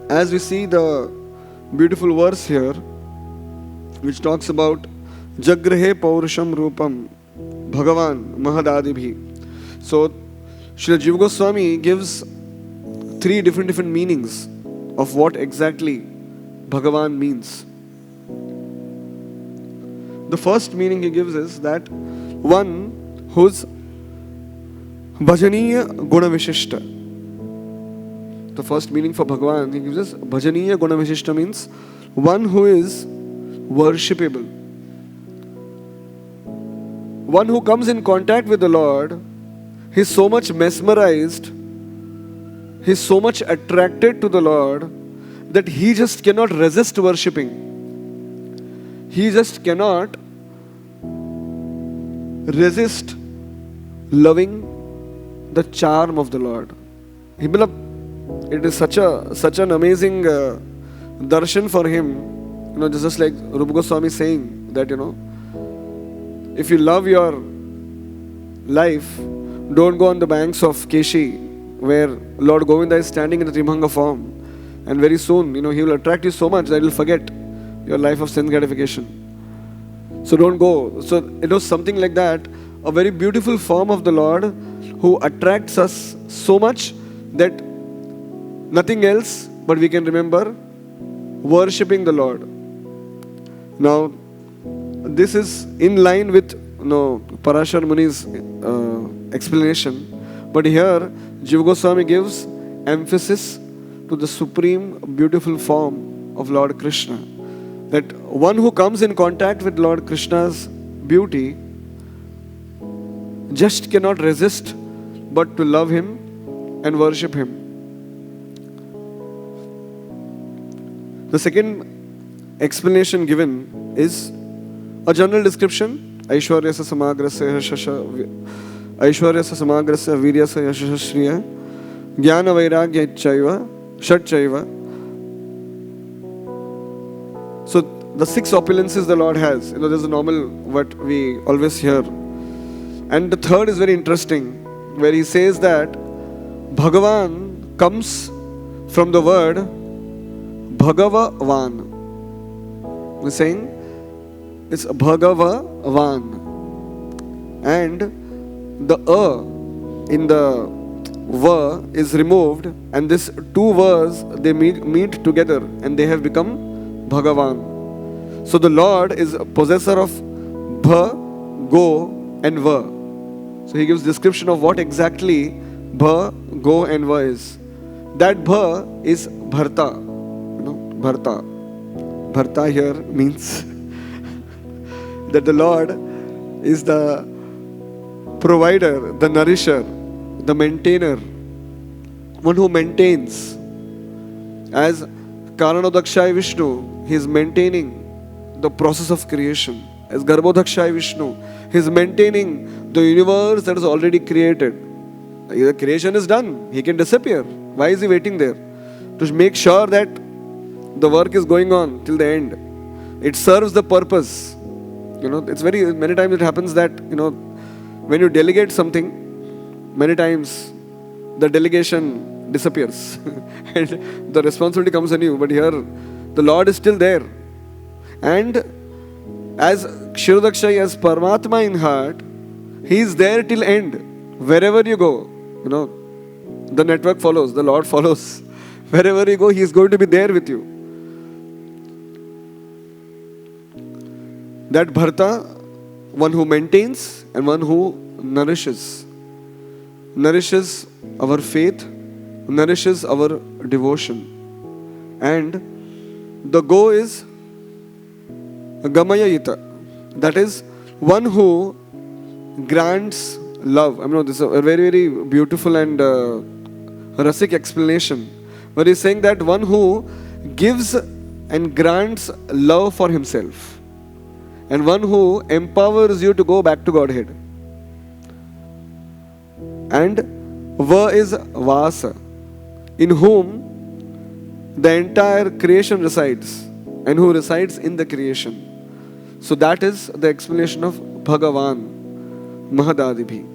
as we see the beautiful verse here, which talks about Jagrehe Paurusham Rupam Bhagavan Mahadadibhi. So, Srila Jiva Goswami gives three different meanings of what exactly Bhagavan means. The first meaning he gives is that one who's Bhajaniya Guna Vishishta. The first meaning for Bhagavan he gives us Bhajaniya Guna Vishishta means one who is worshipable. One who comes in contact with the Lord, he's so much mesmerized, he's so much attracted to the Lord that he just cannot resist worshipping. He just cannot resist loving the charm of the Lord. It is such an amazing darshan for him. Just like Rupa Goswami saying that, if you love your life, don't go on the banks of Keshi, where Lord Govinda is standing in the Trimanga form. And very soon, he will attract you so much that you'll forget your life of sense gratification. So don't go. So it was something like that, a very beautiful form of the Lord who attracts us so much that nothing else but we can remember worshipping the Lord. Now, this is in line with Parashar Muni's explanation, but here Jiva Goswami gives emphasis to the supreme beautiful form of Lord Krishna. That one who comes in contact with Lord Krishna's beauty just cannot resist but to love him and worship him. The second explanation given is a general description. Aishwaryasa samagrasya viryasa yashasya shriya jnana vairagya ichchaiva shatchaiva. So the 6 opulences the Lord has, there's a normal what we always hear. And the third is very interesting, where he says that Bhagavan comes from the word Bhagavavan. He's saying it's Bhagavavan. And the in the va is removed, and these 2 vas they meet together and they have become Bhagavan. So the Lord is a possessor of Bha, Go and Va. So he gives description of what exactly Bha, Go and Va is. That Bha is Bharta. Bharta. Bharta here means that the Lord is the provider, the nourisher, the maintainer, one who maintains. As Karanodakshaya Vishnu, he is maintaining the process of creation. As Garbhodakshaya Vishnu, he is maintaining the universe that is already created. The creation is done, he can disappear. Why is he waiting there? To make sure that the work is going on till the end. It serves the purpose. It's many times it happens that, when you delegate something, many times the delegation disappears and the responsibility comes on you. But here, the Lord is still there. And as Kshirodakshaya, as Paramatma in heart, he is there till end. Wherever you go, the network follows, the Lord follows. Wherever you go, he is going to be there with you. That Bharta, one who maintains and one who nourishes. Nourishes our faith, nourishes our devotion. And the Go is Gamayayita. That is one who grants love. This is a very, very beautiful and rasic explanation. But he's saying that one who gives and grants love for himself. And one who empowers you to go back to Godhead. And Va is Vasa, in whom the entire creation resides and who resides in the creation. So that is the explanation of Bhagavan Mahadadibhi.